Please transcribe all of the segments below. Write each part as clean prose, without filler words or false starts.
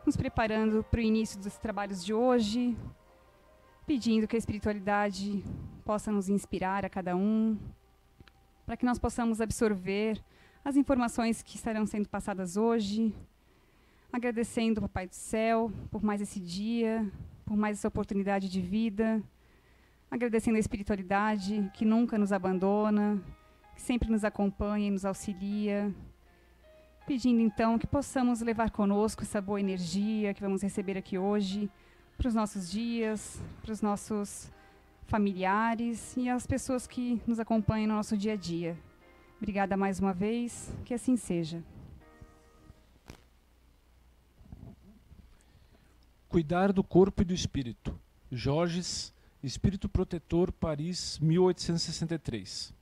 nos preparando para o início dos trabalhos de hoje, pedindo que a espiritualidade possa nos inspirar a cada um, para que nós possamos absorver as informações que estarão sendo passadas hoje, agradecendo ao Papai do Céu por mais esse dia, por mais essa oportunidade de vida, agradecendo a espiritualidade que nunca nos abandona, que sempre nos acompanha e nos auxilia, pedindo então que possamos levar conosco essa boa energia que vamos receber aqui hoje para os nossos dias, para os nossos familiares e as pessoas que nos acompanham no nosso dia a dia. Obrigada mais uma vez, que assim seja. Cuidar do corpo e do espírito. Georges, Espírito Protetor, Paris, 1863.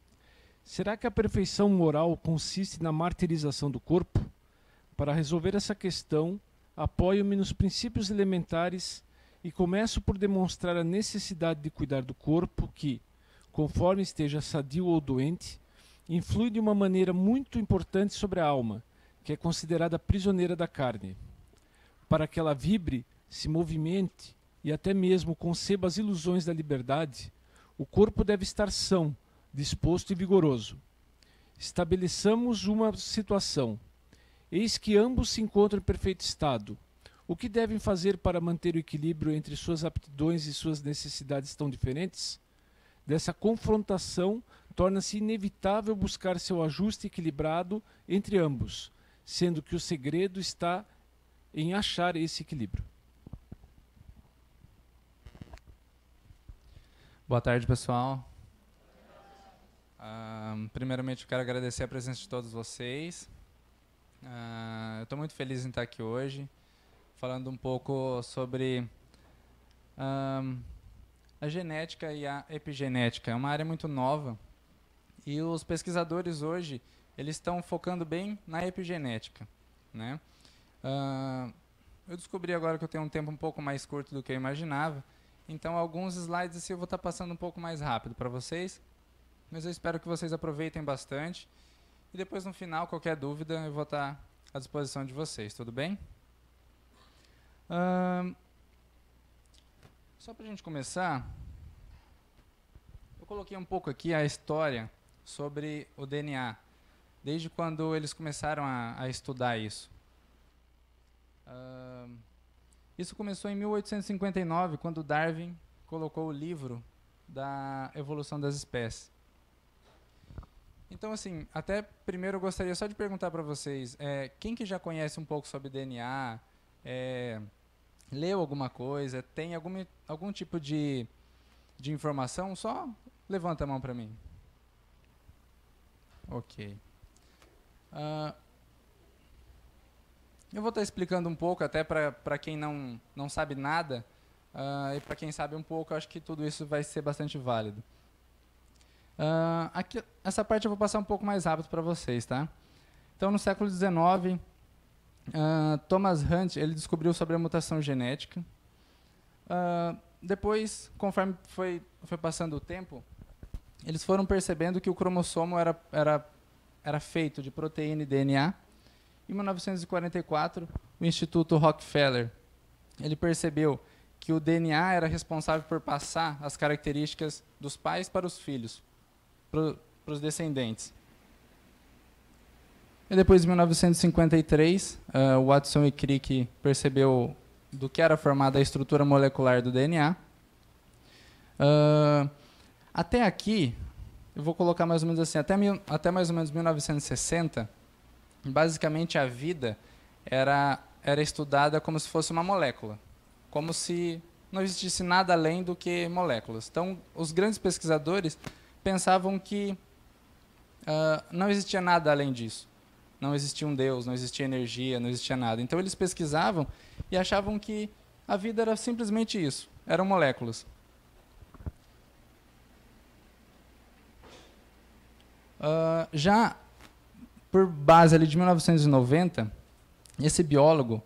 Será que a perfeição moral consiste na martirização do corpo? Para resolver essa questão, apoio-me nos princípios elementares e começo por demonstrar a necessidade de cuidar do corpo que, conforme esteja sadio ou doente, influi de uma maneira muito importante sobre a alma, que é considerada prisioneira da carne. Para que ela vibre, se movimente e até mesmo conceba as ilusões da liberdade, o corpo deve estar são, disposto e vigoroso. Estabeleçamos uma situação. Eis que ambos se encontram em perfeito estado. O que devem fazer para manter o equilíbrio entre suas aptidões e suas necessidades tão diferentes? Dessa confrontação, torna-se inevitável buscar seu ajuste equilibrado entre ambos, sendo que o segredo está em achar esse equilíbrio. Boa tarde, pessoal. Primeiramente, eu quero agradecer a presença de todos vocês. Eu estou muito feliz em estar aqui hoje, falando um pouco sobre a genética e a epigenética. É uma área muito nova e os pesquisadores hoje eles estão focando bem na epigenética, né? Eu descobri agora que eu tenho um tempo um pouco mais curto do que eu imaginava, então alguns slides assim, eu vou estar passando um pouco mais rápido para vocês. Mas eu espero que vocês aproveitem bastante. E depois, no final, qualquer dúvida, eu vou estar à disposição de vocês. Tudo bem? Só para a gente começar, eu coloquei um pouco aqui a história sobre o DNA, desde quando eles começaram a estudar isso. Isso começou em 1859, quando Darwin colocou o livro da evolução das espécies. Então, assim, até primeiro eu gostaria só de perguntar para vocês, quem que já conhece um pouco sobre DNA, leu alguma coisa, tem algum tipo de informação? Só levanta a mão para mim. Ok. Eu vou estar explicando um pouco, até para quem não sabe nada, e para quem sabe um pouco, eu acho que tudo isso vai ser bastante válido. Aqui, essa parte eu vou passar um pouco mais rápido para vocês, tá? Então, no século XIX, Thomas Hunt ele descobriu sobre a mutação genética. Depois, conforme foi passando o tempo, eles foram percebendo que o cromossomo era feito de proteína e DNA. Em 1944, o Instituto Rockefeller ele percebeu que o DNA era responsável por passar as características dos pais para os filhos, para os descendentes. E depois, em 1953, Watson e Crick percebeu do que era formada a estrutura molecular do DNA. Até aqui, eu vou colocar mais ou menos assim, até mais ou menos 1960, basicamente a vida era estudada como se fosse uma molécula, como se não existisse nada além do que moléculas. Então, os grandes pesquisadores pensavam que não existia nada além disso. Não existia um Deus, não existia energia, não existia nada. Então eles pesquisavam e achavam que a vida era simplesmente isso, eram moléculas. Já por base ali de 1990, esse biólogo,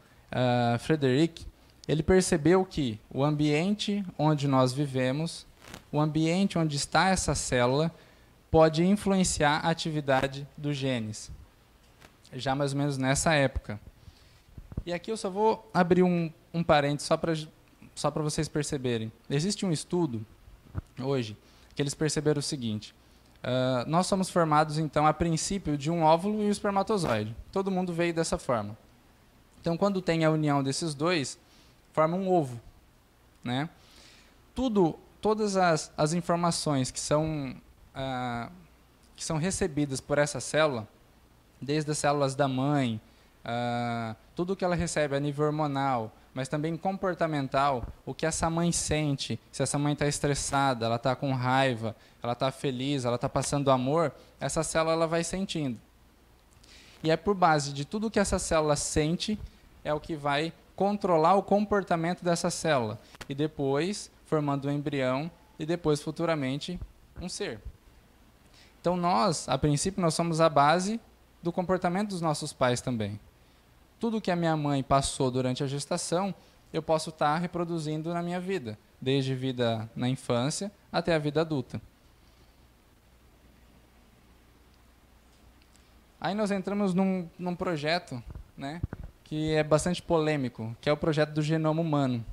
Frederick, ele percebeu que o ambiente onde nós vivemos, o ambiente onde está essa célula, pode influenciar a atividade dos genes. Já mais ou menos nessa época. E aqui eu só vou abrir um parênteses só para vocês perceberem. Existe um estudo hoje que eles perceberam o seguinte: nós somos formados, então, a princípio de um óvulo e um espermatozoide. Todo mundo veio dessa forma. Então, quando tem a união desses dois, forma um ovo, né? Todas as informações que são recebidas por essa célula, desde as células da mãe, tudo que ela recebe a nível hormonal, mas também comportamental, o que essa mãe sente, se essa mãe está estressada, ela está com raiva, ela está feliz, ela está passando amor, essa célula ela vai sentindo. E é por base de tudo que essa célula sente, é o que vai controlar o comportamento dessa célula. E depois, formando um embrião, e depois, futuramente, um ser. Então, a princípio, nós somos a base do comportamento dos nossos pais também. Tudo que a minha mãe passou durante a gestação, eu posso estar reproduzindo na minha vida, desde vida na infância até a vida adulta. Aí nós entramos num projeto, né, que é bastante polêmico, que é o projeto do genoma humano.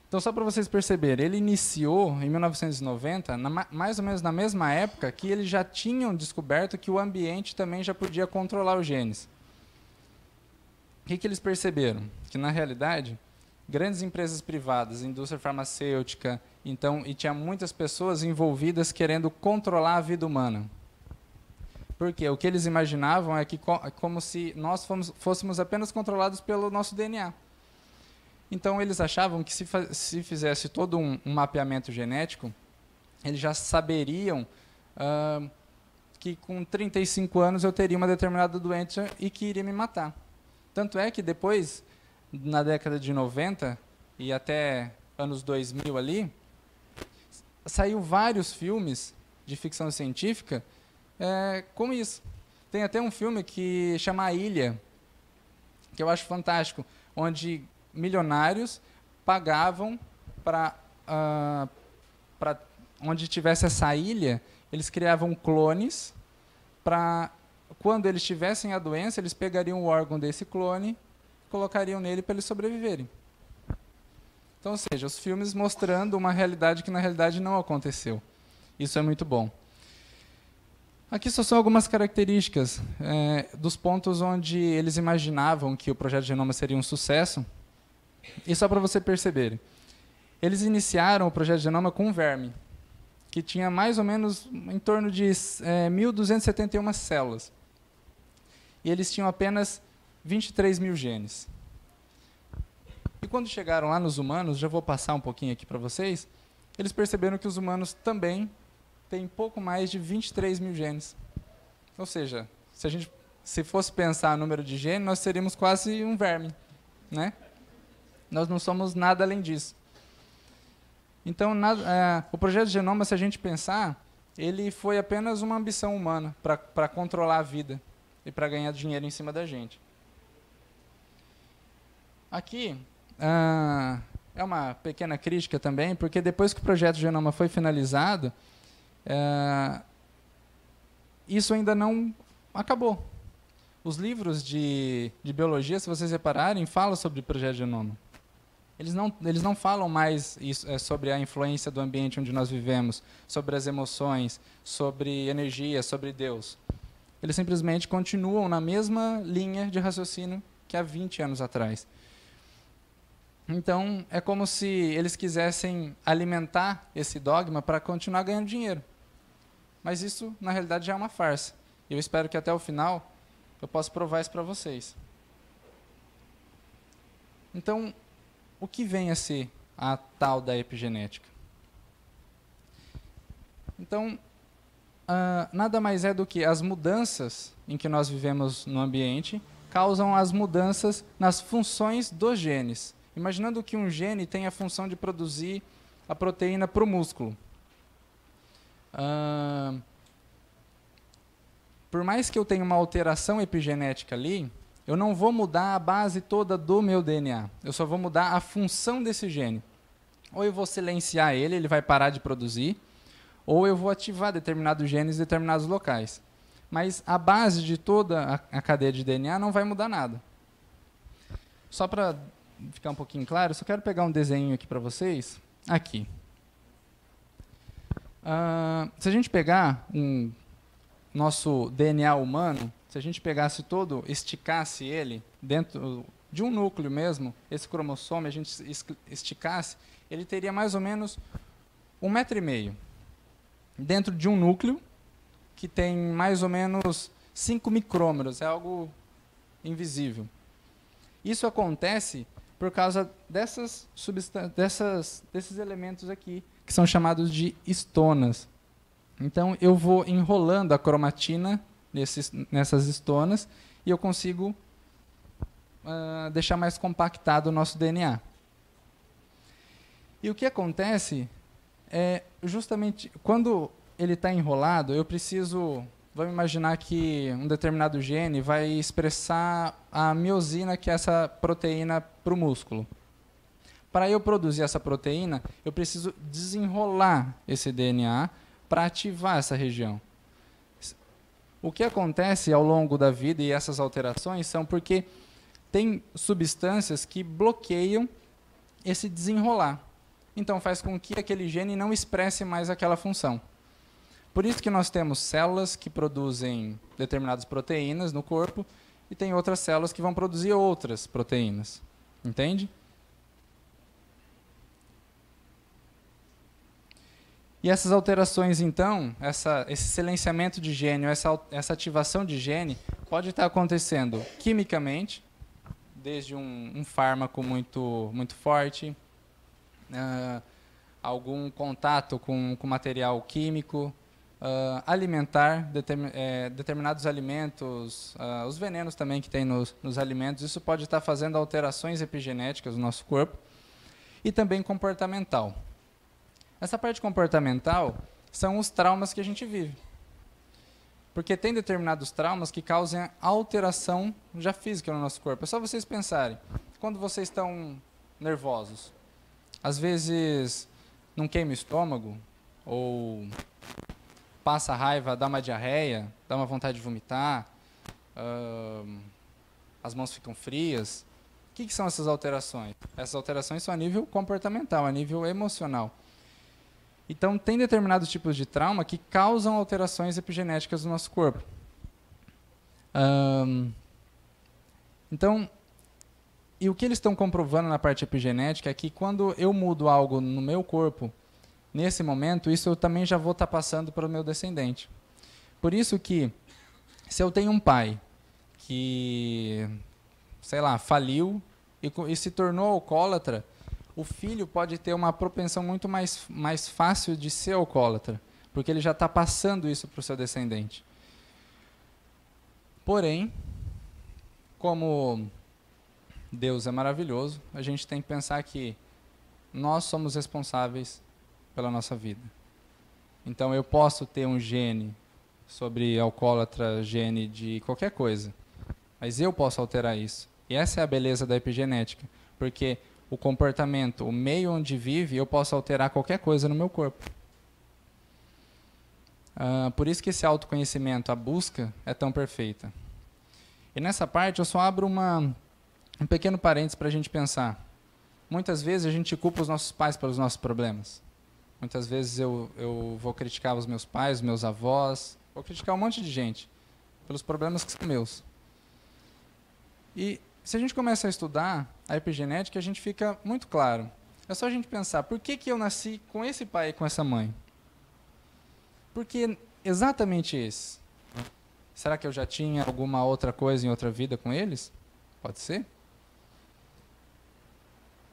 Então, só para vocês perceberem, ele iniciou em 1990, mais ou menos na mesma época que eles já tinham descoberto que o ambiente também já podia controlar os genes. O que eles perceberam? Que, na realidade, grandes empresas privadas, indústria farmacêutica, e tinha muitas pessoas envolvidas querendo controlar a vida humana. Porque o que eles imaginavam é que como se nós fôssemos apenas controlados pelo nosso DNA. Então, eles achavam que se fizesse todo um mapeamento genético, eles já saberiam que com 35 anos eu teria uma determinada doença e que iria me matar. Tanto é que depois, na década de 90 e até anos 2000 ali, saiu vários filmes de ficção científica com isso. Tem até um filme que chama A Ilha, que eu acho fantástico, onde milionários pagavam para onde tivesse essa ilha, eles criavam clones para, quando eles tivessem a doença, eles pegariam o órgão desse clone e colocariam nele para eles sobreviverem. Então, ou seja, os filmes mostrando uma realidade que na realidade não aconteceu. Isso é muito bom. Aqui só são algumas características dos pontos onde eles imaginavam que o projeto Genoma seria um sucesso. E só para você perceberem, eles iniciaram o projeto Genoma com um verme, que tinha mais ou menos em torno de 1.271 células. E eles tinham apenas 23 mil genes. E quando chegaram lá nos humanos, já vou passar um pouquinho aqui para vocês, eles perceberam que os humanos também têm pouco mais de 23 mil genes. Ou seja, se fosse pensar no número de genes, nós seríamos quase um verme, né? Nós não somos nada além disso. Então, o projeto Genoma, se a gente pensar, ele foi apenas uma ambição humana para controlar a vida e para ganhar dinheiro em cima da gente. Aqui é uma pequena crítica também, porque depois que o projeto Genoma foi finalizado, isso ainda não acabou. Os livros de biologia, se vocês repararem, falam sobre o projeto Genoma. Eles não falam mais sobre a influência do ambiente onde nós vivemos, sobre as emoções, sobre energia, sobre Deus. Eles simplesmente continuam na mesma linha de raciocínio que há 20 anos atrás. Então, é como se eles quisessem alimentar esse dogma para continuar ganhando dinheiro. Mas isso, na realidade, já é uma farsa. Eu espero que até o final eu possa provar isso para vocês. Então, o que vem a ser a tal da epigenética? Então, nada mais é do que as mudanças em que nós vivemos no ambiente causam as mudanças nas funções dos genes. Imaginando que um gene tem a função de produzir a proteína para o músculo. Por mais que eu tenha uma alteração epigenética ali, eu não vou mudar a base toda do meu DNA. Eu só vou mudar a função desse gene. Ou eu vou silenciar ele vai parar de produzir, ou eu vou ativar determinados genes em determinados locais. Mas a base de toda a cadeia de DNA não vai mudar nada. só para ficar um pouquinho claro, eu só quero pegar um desenho aqui para vocês. Aqui. Se a gente pegar nosso DNA humano, se a gente pegasse todo, esticasse ele dentro de um núcleo mesmo, esse cromossomo, a gente esticasse, ele teria mais ou menos 1,5 m dentro de um núcleo que tem mais ou menos 5 micrômetros, é algo invisível. Isso acontece por causa desses elementos aqui, que são chamados de estonas. Então, eu vou enrolando a cromatina nessas estonas e eu consigo deixar mais compactado o nosso DNA. E o que acontece é justamente quando ele está enrolado, eu preciso, vamos imaginar que um determinado gene vai expressar a miosina, que é essa proteína para o músculo. Para eu produzir essa proteína, eu preciso desenrolar esse DNA para ativar essa região. O que acontece ao longo da vida e essas alterações são porque tem substâncias que bloqueiam esse desenrolar. Então faz com que aquele gene não expresse mais aquela função. Por isso que nós temos células que produzem determinadas proteínas no corpo e tem outras células que vão produzir outras proteínas. Entende? E essas alterações, então, esse silenciamento de gene, essa ativação de gene, pode estar acontecendo quimicamente, desde um fármaco muito forte, algum contato com material químico, alimentar, determinados alimentos, os venenos também que tem nos alimentos, isso pode estar fazendo alterações epigenéticas no nosso corpo, e também comportamental. Essa parte comportamental são os traumas que a gente vive. Porque tem determinados traumas que causam alteração já física no nosso corpo. É só vocês pensarem. Quando vocês estão nervosos, às vezes não queima o estômago, ou passa raiva, dá uma diarreia, dá uma vontade de vomitar, as mãos ficam frias. O que são essas alterações? Essas alterações são a nível comportamental, a nível emocional. Então, tem determinados tipos de trauma que causam alterações epigenéticas no nosso corpo. Então, e o que eles estão comprovando na parte epigenética é que quando eu mudo algo no meu corpo, nesse momento, isso eu também já vou estar passando para o meu descendente. Por isso que, se eu tenho um pai que, sei lá, faliu e se tornou alcoólatra, o filho pode ter uma propensão muito mais fácil de ser alcoólatra, porque ele já está passando isso para o seu descendente. Porém, como Deus é maravilhoso, a gente tem que pensar que nós somos responsáveis pela nossa vida. Então, eu posso ter um gene sobre alcoólatra, gene de qualquer coisa, mas eu posso alterar isso. E essa é a beleza da epigenética, porque o comportamento, o meio onde vive, eu posso alterar qualquer coisa no meu corpo. Por isso que esse autoconhecimento, a busca, é tão perfeita. E nessa parte eu só abro um pequeno parênteses para a gente pensar. Muitas vezes a gente culpa os nossos pais pelos nossos problemas. Muitas vezes eu vou criticar os meus pais, os meus avós, vou criticar um monte de gente pelos problemas que são meus. E se a gente começa a estudar a epigenética, a gente fica muito claro. É só a gente pensar, por que eu nasci com esse pai e com essa mãe? Por que exatamente esse? Será que eu já tinha alguma outra coisa em outra vida com eles? Pode ser.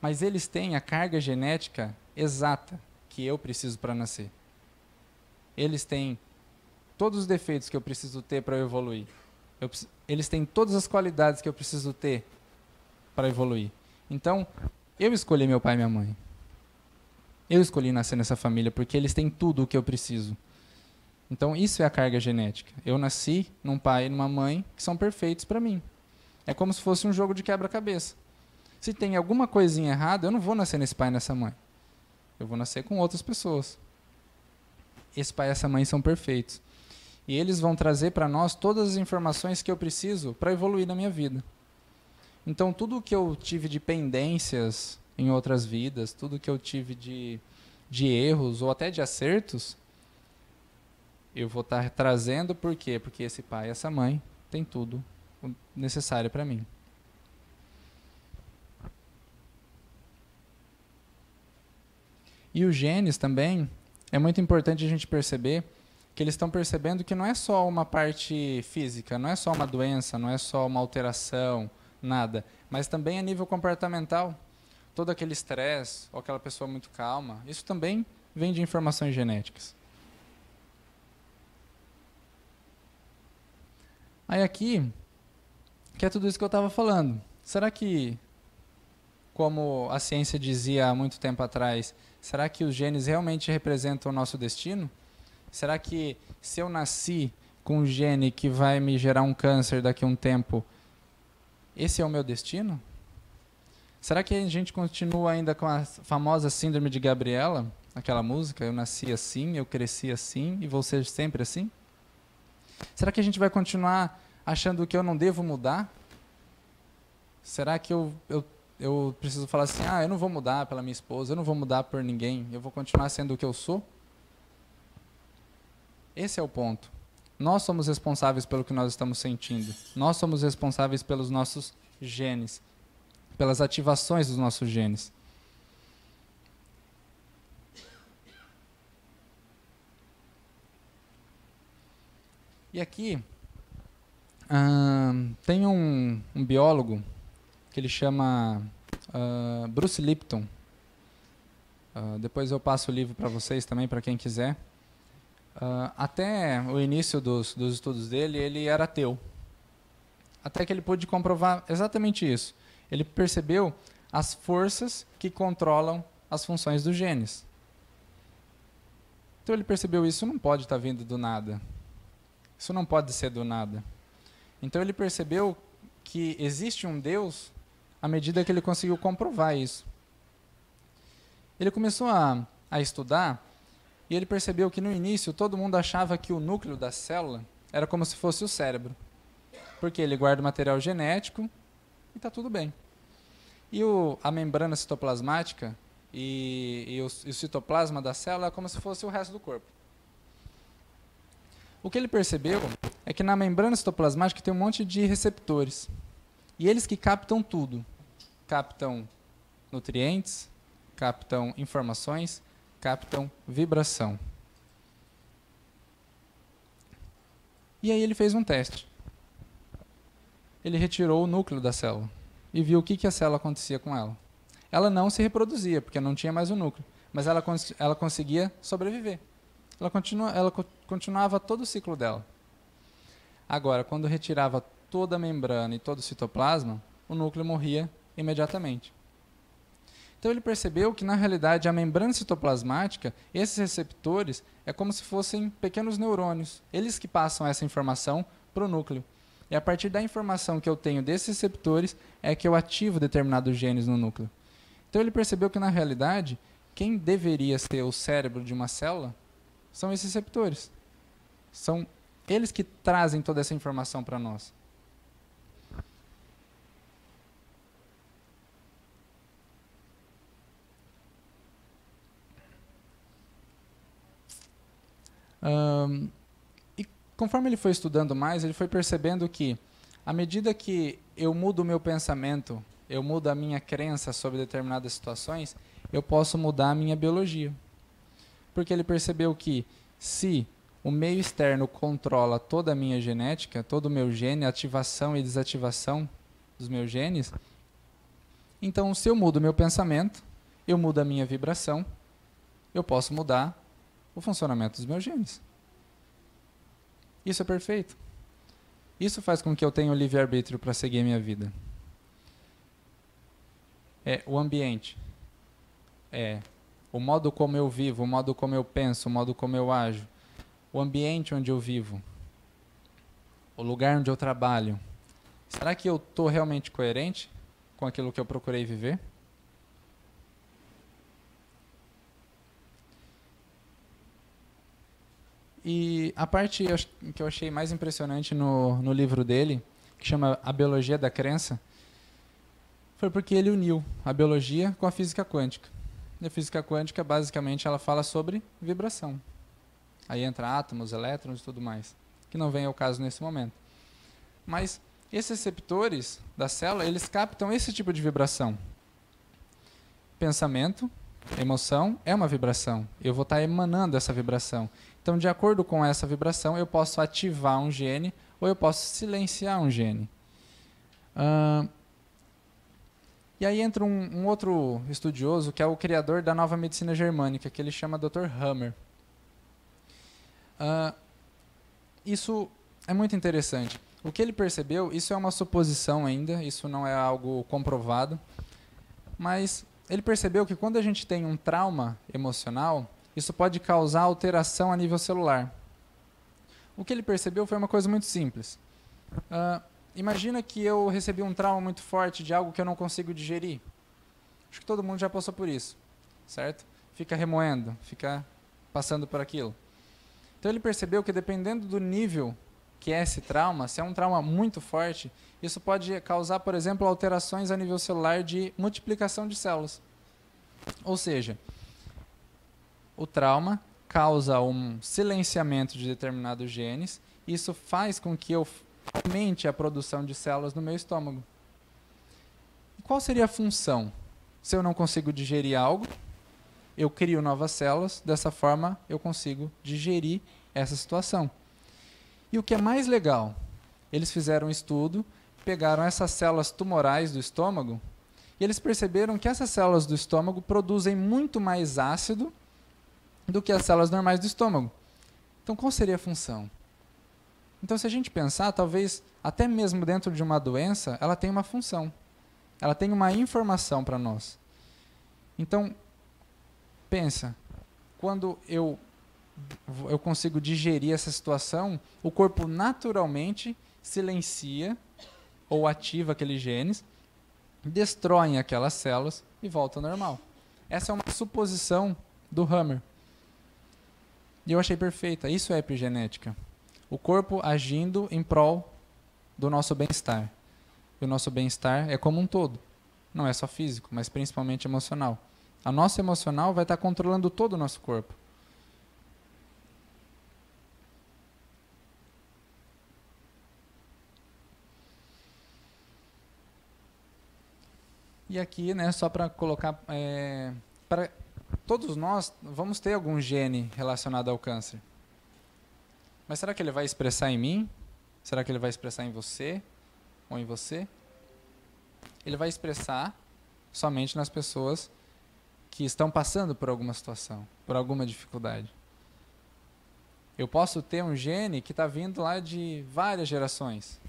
Mas eles têm a carga genética exata que eu preciso para nascer. Eles têm todos os defeitos que eu preciso ter para eu evoluir. Eles têm todas as qualidades que eu preciso ter para evoluir. Então, eu escolhi meu pai e minha mãe. Eu escolhi nascer nessa família porque eles têm tudo o que eu preciso. Então, isso é a carga genética. Eu nasci num pai e numa mãe que são perfeitos para mim. É como se fosse um jogo de quebra-cabeça. Se tem alguma coisinha errada, eu não vou nascer nesse pai e nessa mãe. Eu vou nascer com outras pessoas. Esse pai e essa mãe são perfeitos. E eles vão trazer para nós todas as informações que eu preciso para evoluir na minha vida. Então, tudo que eu tive de pendências em outras vidas, tudo que eu tive de erros ou até de acertos, eu vou estar trazendo. Por quê? Porque esse pai e essa mãe têm tudo necessário para mim. E os genes também, é muito importante a gente perceber que eles estão percebendo que não é só uma parte física, não é só uma doença, não é só uma alteração, nada, mas também a nível comportamental. Todo aquele estresse, ou aquela pessoa muito calma, isso também vem de informações genéticas. Aí aqui, que é tudo isso que eu estava falando. Será que, como a ciência dizia há muito tempo atrás, será que os genes realmente representam o nosso destino? Será que se eu nasci com um gene que vai me gerar um câncer daqui a um tempo, esse é o meu destino? Será que a gente continua ainda com a famosa síndrome de Gabriela? Aquela música, eu nasci assim, eu cresci assim e vou ser sempre assim? Será que a gente vai continuar achando que eu não devo mudar? Será que eu preciso falar assim, eu não vou mudar pela minha esposa, eu não vou mudar por ninguém, eu vou continuar sendo o que eu sou? Esse é o ponto. Nós somos responsáveis pelo que nós estamos sentindo. Nós somos responsáveis pelos nossos genes, pelas ativações dos nossos genes. E aqui tem um biólogo que ele chama Bruce Lipton. Depois eu passo o livro para vocês também, para quem quiser. Até o início dos estudos dele, ele era ateu. Até que ele pôde comprovar exatamente isso. Ele percebeu as forças que controlam as funções dos genes. Então ele percebeu isso não pode estar vindo do nada. Isso não pode ser do nada. Então ele percebeu que existe um Deus à medida que ele conseguiu comprovar isso. Ele começou a estudar e ele percebeu que no início todo mundo achava que o núcleo da célula era como se fosse o cérebro. Porque ele guarda o material genético e está tudo bem. E a membrana citoplasmática e o citoplasma da célula é como se fosse o resto do corpo. O que ele percebeu é que na membrana citoplasmática tem um monte de receptores. E eles que captam tudo. Captam nutrientes, captam informações, captam vibração. E aí ele fez um teste. Ele retirou o núcleo da célula e viu o que a célula acontecia com ela. Ela não se reproduzia, porque não tinha mais o núcleo, mas ela conseguia sobreviver. Ela continuava todo o ciclo dela. Agora, quando retirava toda a membrana e todo o citoplasma, o núcleo morria imediatamente. Então ele percebeu que, na realidade, a membrana citoplasmática, esses receptores, é como se fossem pequenos neurônios. Eles que passam essa informação para o núcleo. E a partir da informação que eu tenho desses receptores, é que eu ativo determinados genes no núcleo. Então ele percebeu que, na realidade, quem deveria ser o cérebro de uma célula são esses receptores. São eles que trazem toda essa informação para nós. E conforme ele foi estudando mais, ele foi percebendo que, à medida que eu mudo o meu pensamento, eu mudo a minha crença sobre determinadas situações, eu posso mudar a minha biologia. Porque ele percebeu que, se o meio externo controla toda a minha genética, todo o meu gene, ativação e desativação dos meus genes, então, se eu mudo o meu pensamento, eu mudo a minha vibração, eu posso mudar o funcionamento dos meus genes. Isso é perfeito. Isso faz com que eu tenha o livre-arbítrio para seguir a minha vida. É o ambiente. É o modo como eu vivo, o modo como eu penso, o modo como eu ajo. O ambiente onde eu vivo. O lugar onde eu trabalho. Será que eu estou realmente coerente com aquilo que eu procurei viver? E a parte que eu achei mais impressionante no livro dele, que chama A Biologia da Crença, Foi porque ele uniu a biologia com a física quântica. E a física quântica, basicamente, ela fala sobre vibração. Aí entra átomos, elétrons e tudo mais, que não vem ao caso nesse momento. Mas esses receptores da célula, eles captam esse tipo de vibração. Pensamento, emoção é uma vibração. Eu vou estar emanando essa vibração. Então, de acordo com essa vibração, eu posso ativar um gene ou eu posso silenciar um gene. E aí entra um outro estudioso, que é o criador da nova medicina germânica, que ele chama Dr. Hammer. Isso é muito interessante. O que ele percebeu, isso é uma suposição ainda, isso não é algo comprovado, mas ele percebeu que quando a gente tem um trauma emocional, isso pode causar alteração a nível celular. O que ele percebeu foi uma coisa muito simples. Imagina que eu recebi um trauma muito forte de algo que eu não consigo digerir. Acho que todo mundo já passou por isso, certo? Fica remoendo, fica passando por aquilo. Então ele percebeu que dependendo do nível que é esse trauma, se é um trauma muito forte, isso pode causar, por exemplo, alterações a nível celular de multiplicação de células. Ou seja, o trauma causa um silenciamento de determinados genes, e isso faz com que eu aumente a produção de células no meu estômago. E qual seria a função? Se eu não consigo digerir algo, eu crio novas células, dessa forma eu consigo digerir essa situação. E o que é mais legal, eles fizeram um estudo, pegaram essas células tumorais do estômago, e eles perceberam que essas células do estômago produzem muito mais ácido do que as células normais do estômago. Então, qual seria a função? Então, se a gente pensar, talvez até mesmo dentro de uma doença, ela tem uma função. Ela tem uma informação para nós. Então, pensa, quando eu consigo digerir essa situação, o corpo naturalmente silencia ou ativa aqueles genes, destroem aquelas células e volta ao normal. Essa é uma suposição do Hammer. E eu achei perfeita. Isso é epigenética. O corpo agindo em prol do nosso bem-estar. E o nosso bem-estar é como um todo. Não é só físico, mas principalmente emocional. A nossa emocional vai estar controlando todo o nosso corpo. E aqui, né, só para colocar, para todos nós vamos ter algum gene relacionado ao câncer. Mas será que ele vai expressar em mim? Será que ele vai expressar em você? Ou em você? Ele vai expressar somente nas pessoas que estão passando por alguma situação, por alguma dificuldade. Eu posso ter um gene que está vindo lá de várias gerações,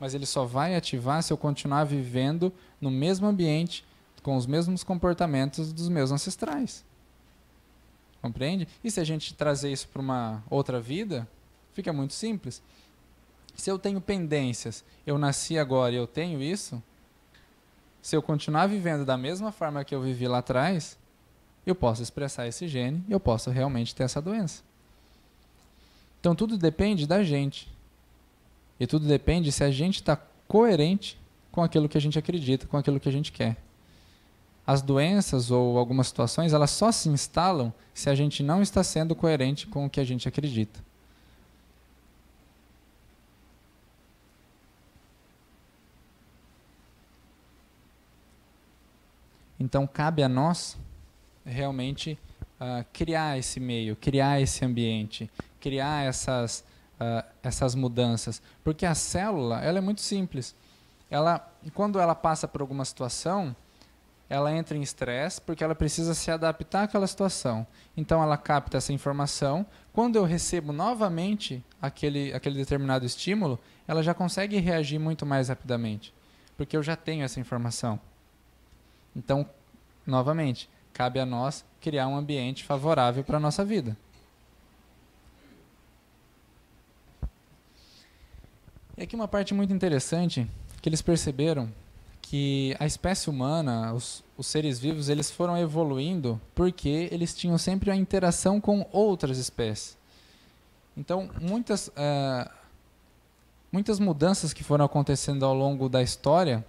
mas ele só vai ativar se eu continuar vivendo no mesmo ambiente, com os mesmos comportamentos dos meus ancestrais. Compreende? E se a gente trazer isso para uma outra vida, fica muito simples. Se eu tenho pendências, eu nasci agora e eu tenho isso, se eu continuar vivendo da mesma forma que eu vivi lá atrás, eu posso expressar esse gene e eu posso realmente ter essa doença. Então tudo depende da gente. E tudo depende se a gente está coerente com aquilo que a gente acredita, com aquilo que a gente quer. As doenças ou algumas situações, elas só se instalam se a gente não está sendo coerente com o que a gente acredita. Então, cabe a nós realmente criar esse meio, criar esse ambiente, criar essas mudanças. Porque a célula, ela é muito simples. Quando ela passa por alguma situação, ela entra em estresse porque ela precisa se adaptar àquela situação. Então, ela capta essa informação. Quando eu recebo novamente aquele determinado estímulo, ela já consegue reagir muito mais rapidamente, porque eu já tenho essa informação. Então, novamente, cabe a nós criar um ambiente favorável para a nossa vida. E aqui uma parte muito interessante, que eles perceberam que a espécie humana, os seres vivos, eles foram evoluindo porque eles tinham sempre a interação com outras espécies. Então, muitas mudanças que foram acontecendo ao longo da história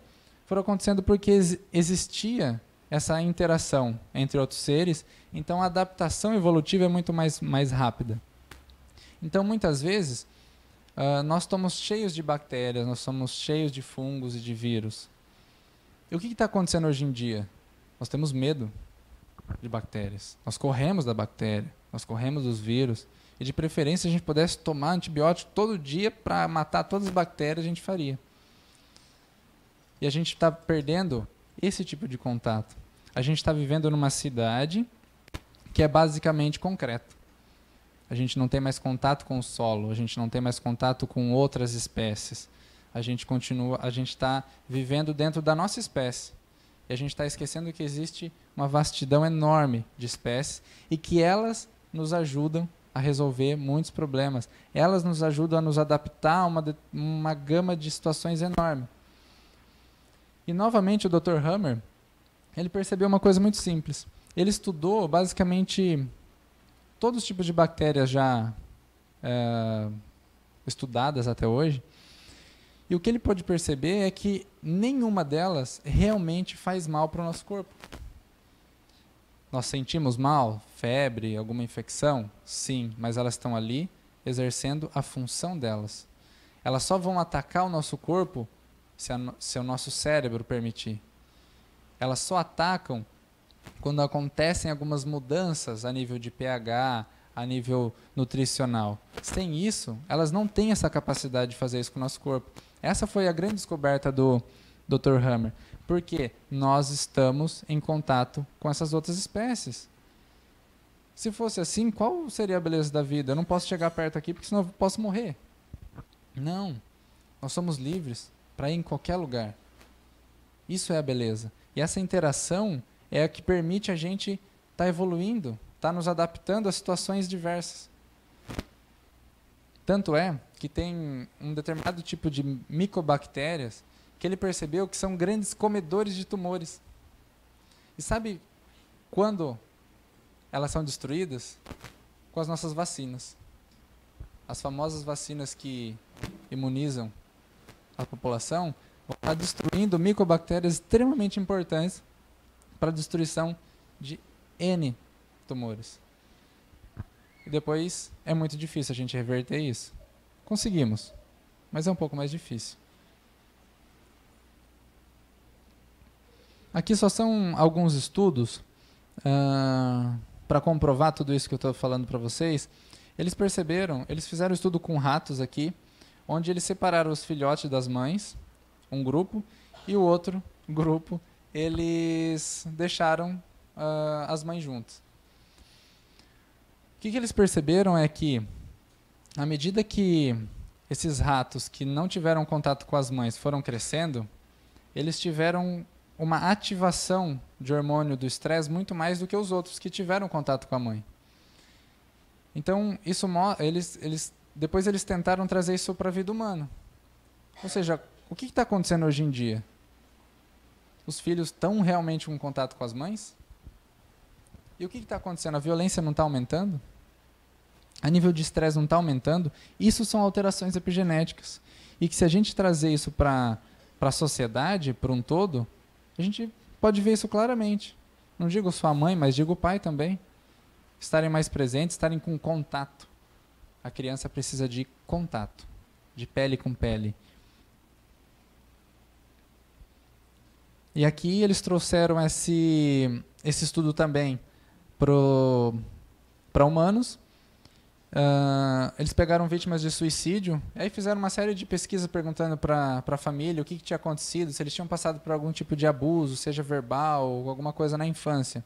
foram acontecendo porque existia essa interação entre outros seres, então a adaptação evolutiva é muito mais rápida. Então, muitas vezes, nós estamos cheios de bactérias, nós somos cheios de fungos e de vírus. E o que está acontecendo hoje em dia? Nós temos medo de bactérias. Nós corremos da bactéria, nós corremos dos vírus. E de preferência, se a gente pudesse tomar antibiótico todo dia para matar todas as bactérias, a gente faria. E a gente está perdendo esse tipo de contato. A gente está vivendo numa cidade que é basicamente concreto. A gente não tem mais contato com o solo, a gente não tem mais contato com outras espécies. A gente está vivendo dentro da nossa espécie. E a gente está esquecendo que existe uma vastidão enorme de espécies e que elas nos ajudam a resolver muitos problemas. Elas nos ajudam a nos adaptar a uma gama de situações enorme. E, novamente, o Dr. Hammer, ele percebeu uma coisa muito simples. Ele estudou, basicamente, todos os tipos de bactérias já estudadas até hoje. E o que ele pôde perceber é que nenhuma delas realmente faz mal para o nosso corpo. Nós sentimos mal, febre, alguma infecção? Sim, mas elas estão ali exercendo a função delas. Elas só vão atacar o nosso corpo se o nosso cérebro permitir. Elas só atacam quando acontecem algumas mudanças a nível de pH, a nível nutricional. Sem isso, elas não têm essa capacidade de fazer isso com o nosso corpo. Essa foi a grande descoberta do Dr. Hammer. Porque nós estamos em contato com essas outras espécies. Se fosse assim, qual seria a beleza da vida? Eu não posso chegar perto aqui porque senão eu posso morrer. Não. Nós somos livres para ir em qualquer lugar. Isso é a beleza. E essa interação é a que permite a gente estar evoluindo, estar nos adaptando a situações diversas. Tanto é que tem um determinado tipo de micobactérias que ele percebeu que são grandes comedores de tumores. E sabe quando elas são destruídas? Com as nossas vacinas. As famosas vacinas que imunizam a população vão estar destruindo micobactérias extremamente importantes para a destruição de N tumores. E depois é muito difícil a gente reverter isso. Conseguimos, mas é um pouco mais difícil. Aqui só são alguns estudos para comprovar tudo isso que eu estou falando para vocês. Eles fizeram um estudo com ratos aqui, onde eles separaram os filhotes das mães, um grupo, e o outro grupo, eles deixaram as mães juntas. O que eles perceberam é que, à medida que esses ratos que não tiveram contato com as mães foram crescendo, eles tiveram uma ativação de hormônio do estresse muito mais do que os outros que tiveram contato com a mãe. Então, depois eles tentaram trazer isso para a vida humana. Ou seja, o que está acontecendo hoje em dia? Os filhos estão realmente em contato com as mães? E o que está acontecendo? A violência não está aumentando? A nível de estresse não está aumentando? Isso são alterações epigenéticas. E que se a gente trazer isso para a sociedade, para um todo, a gente pode ver isso claramente. Não digo só a mãe, mas digo o pai também. Estarem mais presentes, estarem com contato. A criança precisa de contato, de pele com pele. E aqui eles trouxeram esse estudo também para humanos. Eles pegaram vítimas de suicídio, aí fizeram uma série de pesquisas perguntando para a família o que tinha acontecido, se eles tinham passado por algum tipo de abuso, seja verbal ou alguma coisa na infância.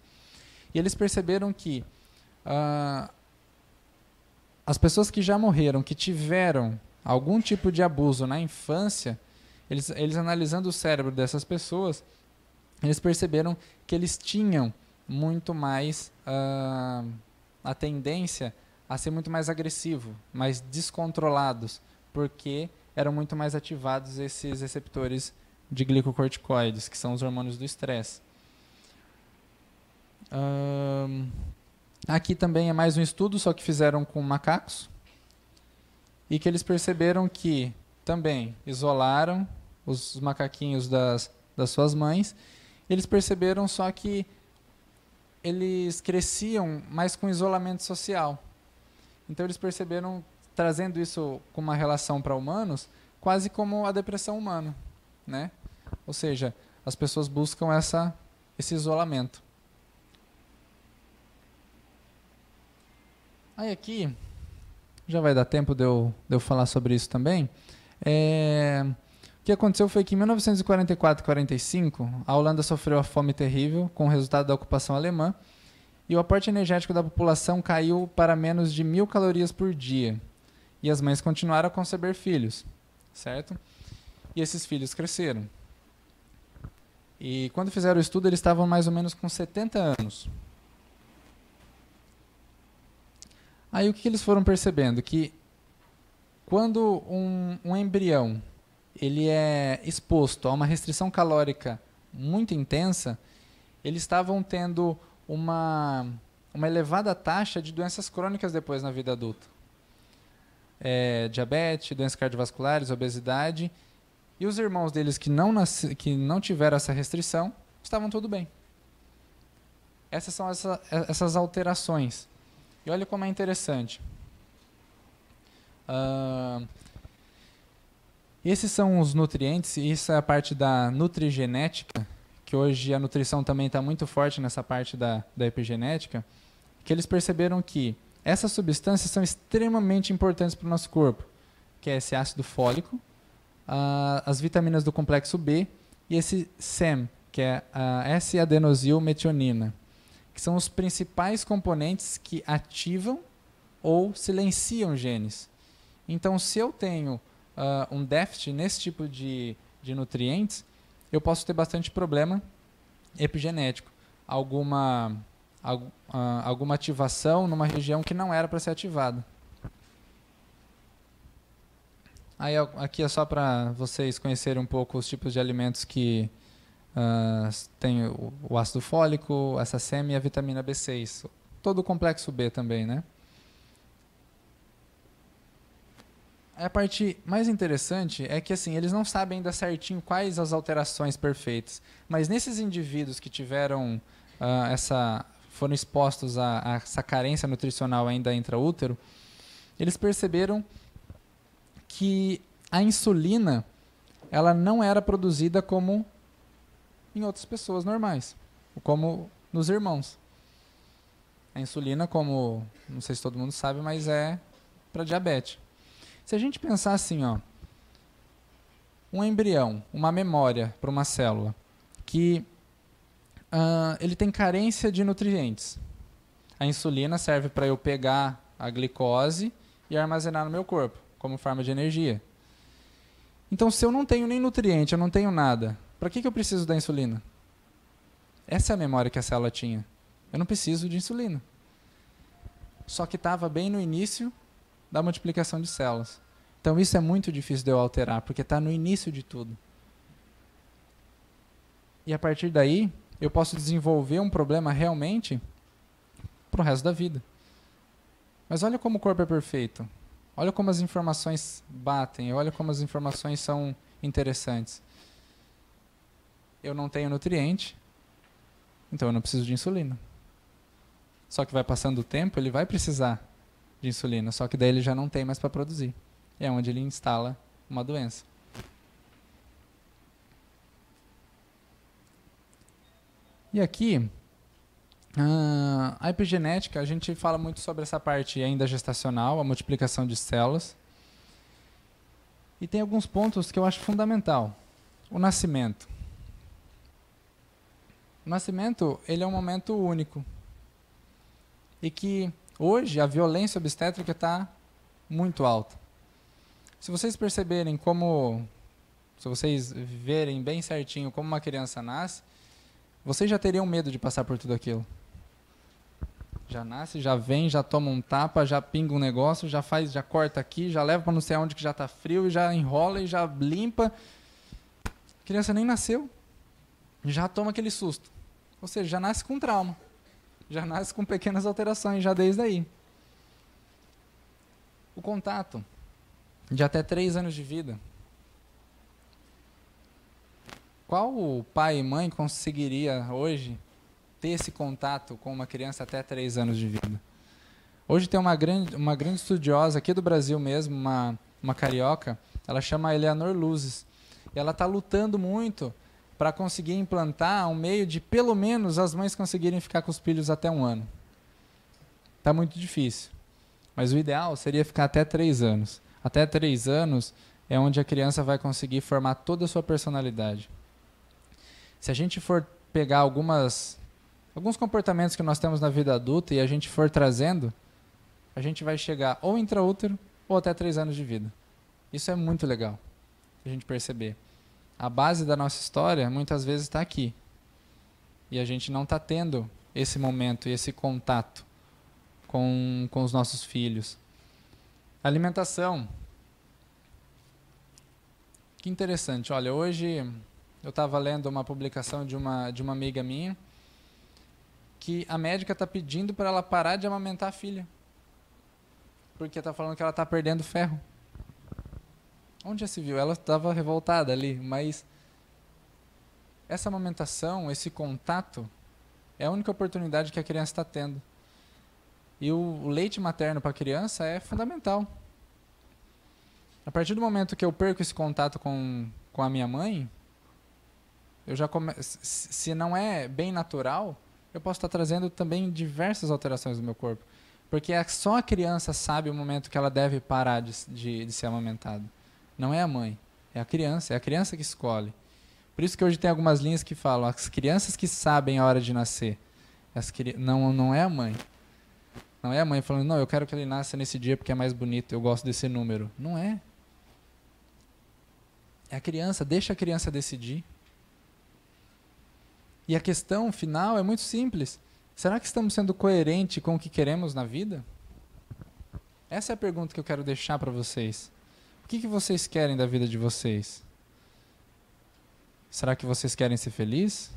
E eles perceberam que as pessoas que já morreram, que tiveram algum tipo de abuso na infância, eles analisando o cérebro dessas pessoas, eles perceberam que eles tinham muito mais a tendência a ser muito mais agressivo, mais descontrolados, porque eram muito mais ativados esses receptores de glicocorticoides, que são os hormônios do estresse. Aqui também é mais um estudo, só que fizeram com macacos, e que eles perceberam que também isolaram os macaquinhos das suas mães. Eles perceberam só que eles cresciam mais com isolamento social. Então eles perceberam, trazendo isso com uma relação para humanos, quase como a depressão humana, né? Ou seja, as pessoas buscam esse isolamento. Aí aqui, já vai dar tempo de eu falar sobre isso também. O que aconteceu foi que em 1944 e 45, a Holanda sofreu a fome terrível com o resultado da ocupação alemã e o aporte energético da população caiu para menos de 1.000 calorias por dia. E as mães continuaram a conceber filhos, certo? E esses filhos cresceram. E quando fizeram o estudo, eles estavam mais ou menos com 70 anos. Aí o que eles foram percebendo? Que quando um embrião ele é exposto a uma restrição calórica muito intensa, eles estavam tendo uma elevada taxa de doenças crônicas depois na vida adulta. Diabetes, doenças cardiovasculares, obesidade. E os irmãos deles que não tiveram essa restrição, estavam tudo bem. Essas são essas alterações. E olha como é interessante. Esses são os nutrientes, e isso é a parte da nutrigenética, que hoje a nutrição também está muito forte nessa parte da epigenética, que eles perceberam que essas substâncias são extremamente importantes para o nosso corpo, que é esse ácido fólico, as vitaminas do complexo B e esse SEM, que é a S-adenosilmetionina, que são os principais componentes que ativam ou silenciam genes. Então, se eu tenho um déficit nesse tipo de nutrientes, eu posso ter bastante problema epigenético. Alguma ativação numa região que não era para ser ativada. Aí aqui é só para vocês conhecerem um pouco os tipos de alimentos que tem o ácido fólico, essa SEM e a vitamina B6. Todo o complexo B também, né? A parte mais interessante é que assim, eles não sabem ainda certinho quais as alterações perfeitas. Mas nesses indivíduos que tiveram foram expostos a essa carência nutricional ainda intraútero, eles perceberam que a insulina ela não era produzida como em outras pessoas normais, como nos irmãos. A insulina, como não sei se todo mundo sabe, mas é para diabetes. Se a gente pensar assim, um embrião, uma memória para uma célula, que ele tem carência de nutrientes. A insulina serve para eu pegar a glicose e armazenar no meu corpo, como forma de energia. Então, se eu não tenho nem nutriente, eu não tenho nada, para que eu preciso da insulina? Essa é a memória que a célula tinha. Eu não preciso de insulina. Só que estava bem no início da multiplicação de células. Então, isso é muito difícil de eu alterar, porque está no início de tudo. E a partir daí, eu posso desenvolver um problema realmente para o resto da vida. Mas olha como o corpo é perfeito. Olha como as informações batem. Olha como as informações são interessantes. Eu não tenho nutriente, então eu não preciso de insulina. Só que vai passando o tempo, ele vai precisar de insulina. Só que daí ele já não tem mais para produzir. É onde ele instala uma doença. E aqui, a epigenética, a gente fala muito sobre essa parte ainda gestacional, a multiplicação de células. E tem alguns pontos que eu acho fundamental. O nascimento. O nascimento, ele é um momento único. E que hoje a violência obstétrica está muito alta. Se vocês perceberem se vocês verem bem certinho como uma criança nasce, vocês já teriam medo de passar por tudo aquilo. Já nasce, já vem, já toma um tapa, já pinga um negócio, já corta aqui, já leva para não sei aonde que já está frio, e já enrola e já limpa. A criança nem nasceu, já toma aquele susto. Ou seja, já nasce com trauma. Já nasce com pequenas alterações, já desde aí. O contato de até 3 anos de vida. qual pai e mãe conseguiria hoje ter esse contato com uma criança até 3 anos de vida? Hoje tem uma grande estudiosa aqui do Brasil mesmo, uma carioca, ela chama Eleanor Luzes. E ela está lutando muito para conseguir implantar um meio de, pelo menos, as mães conseguirem ficar com os filhos até 1 ano. Está muito difícil. Mas o ideal seria ficar até 3 anos. Até 3 anos é onde a criança vai conseguir formar toda a sua personalidade. Se a gente for pegar alguns comportamentos que nós temos na vida adulta e a gente for trazendo, a gente vai chegar ou intraútero ou até 3 anos de vida. Isso é muito legal, a gente perceber. A base da nossa história muitas vezes está aqui. E a gente não está tendo esse momento e esse contato com os nossos filhos. Alimentação. Que interessante. Olha, hoje eu estava lendo uma publicação de uma amiga minha que a médica está pedindo para ela parar de amamentar a filha. Porque está falando que ela está perdendo ferro. Onde já se viu? Ela estava revoltada ali, mas essa amamentação, esse contato, é a única oportunidade que a criança está tendo. E o leite materno para a criança é fundamental. A partir do momento que eu perco esse contato com a minha mãe, eu já se não é bem natural, eu posso estar trazendo também diversas alterações no meu corpo. Porque só a criança sabe o momento que ela deve parar de ser amamentada. Não é a mãe, é a criança que escolhe. Por isso que hoje tem algumas linhas que falam, as crianças que sabem a hora de nascer. Não é a mãe. Não é a mãe falando, não, eu quero que ele nasça nesse dia porque é mais bonito, eu gosto desse número. Não é. É a criança, deixa a criança decidir. E a questão final é muito simples. Será que estamos sendo coerentes com o que queremos na vida? Essa é a pergunta que eu quero deixar para vocês. O que vocês querem da vida de vocês? Será que vocês querem ser felizes?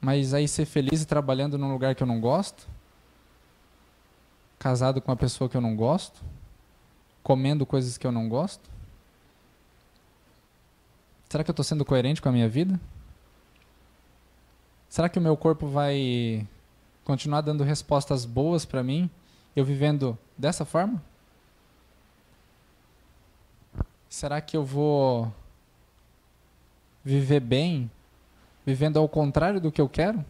Mas aí ser feliz trabalhando num lugar que eu não gosto? Casado com uma pessoa que eu não gosto? Comendo coisas que eu não gosto? Será que eu estou sendo coerente com a minha vida? Será que o meu corpo vai continuar dando respostas boas para mim, eu vivendo dessa forma? Será que eu vou viver bem, vivendo ao contrário do que eu quero?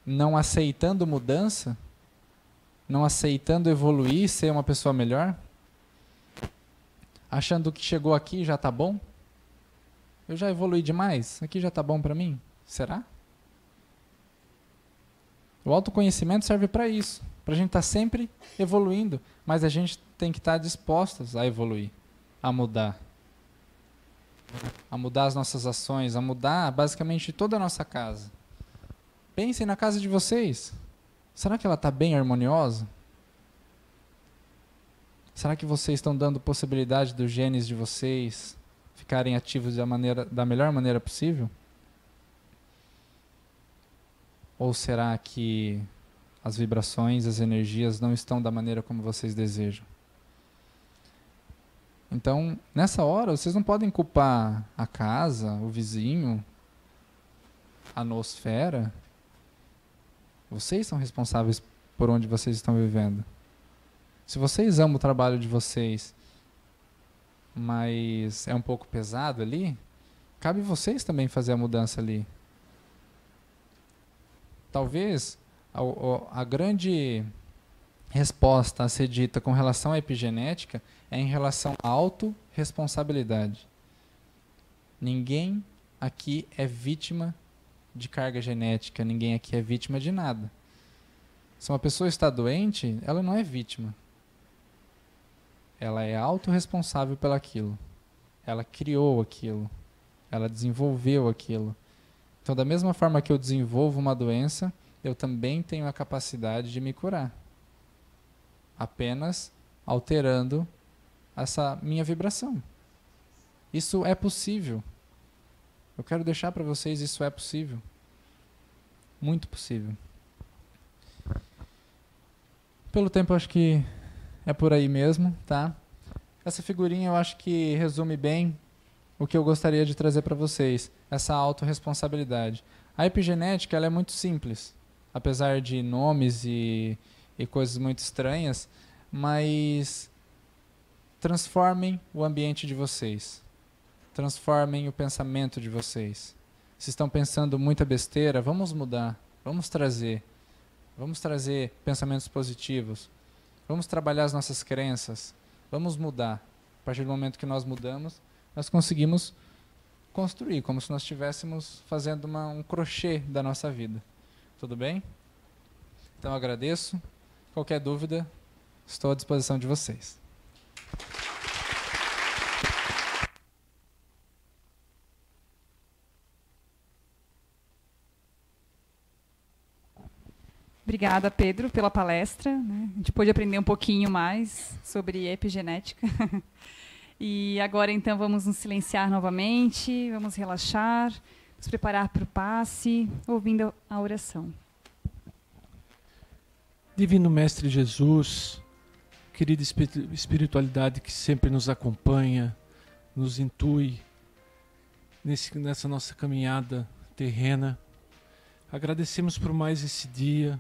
Não aceitando mudança? Não aceitando evoluir, ser uma pessoa melhor? Achando que chegou aqui e já está bom? Eu já evolui demais? Aqui já está bom para mim? Será? O autoconhecimento serve para isso. Para a gente estar sempre evoluindo. Mas a gente tem que estar dispostos a evoluir. A mudar. A mudar as nossas ações. A mudar basicamente toda a nossa casa. Pensem na casa de vocês. Será que ela está bem harmoniosa? Será que vocês estão dando possibilidade dos genes de vocês ficarem ativos da melhor maneira possível? Ou será que as vibrações, as energias não estão da maneira como vocês desejam? Então, nessa hora, vocês não podem culpar a casa, o vizinho, a nosfera. Vocês são responsáveis por onde vocês estão vivendo. Se vocês amam o trabalho de vocês, mas é um pouco pesado ali, cabe vocês também fazer a mudança ali. Talvez a grande resposta a ser dita com relação à epigenética é em relação à autorresponsabilidade. Ninguém aqui é vítima de carga genética, ninguém aqui é vítima de nada. Se uma pessoa está doente, ela não é vítima. Ela é autorresponsável pelaquilo. Ela criou aquilo. Ela desenvolveu aquilo. Então, da mesma forma que eu desenvolvo uma doença, eu também tenho a capacidade de me curar. Apenas alterando essa minha vibração. Isso é possível. Eu quero deixar para vocês, isso é possível. Muito possível. Pelo tempo, eu acho que é por aí mesmo, tá? Essa figurinha eu acho que resume bem o que eu gostaria de trazer para vocês, essa autorresponsabilidade. A epigenética ela é muito simples, apesar de nomes e coisas muito estranhas, mas transformem o ambiente de vocês, transformem o pensamento de vocês. Se estão pensando muita besteira, vamos mudar, vamos trazer pensamentos positivos, vamos trabalhar as nossas crenças, vamos mudar. A partir do momento que nós mudamos, nós conseguimos construir, como se nós estivéssemos fazendo um crochê da nossa vida. Tudo bem? Então, agradeço. Qualquer dúvida, estou à disposição de vocês. Obrigada, Pedro, pela palestra, né? A gente pôde aprender um pouquinho mais sobre epigenética. E agora, então, vamos nos silenciar novamente, vamos relaxar, nos preparar para o passe, ouvindo a oração. Divino Mestre Jesus, querida espiritualidade que sempre nos acompanha, nos intui nessa nossa caminhada terrena, agradecemos por mais esse dia,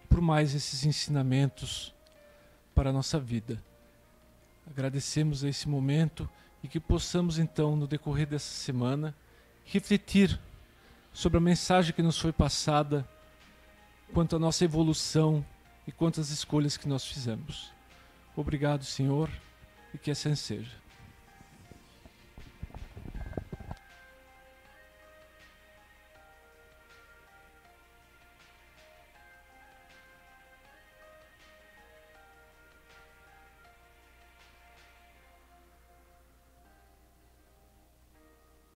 por mais esses ensinamentos para a nossa vida. Agradecemos a esse momento e que possamos então, no decorrer dessa semana, refletir sobre a mensagem que nos foi passada quanto à nossa evolução e quanto às escolhas que nós fizemos. Obrigado, Senhor, e que assim seja.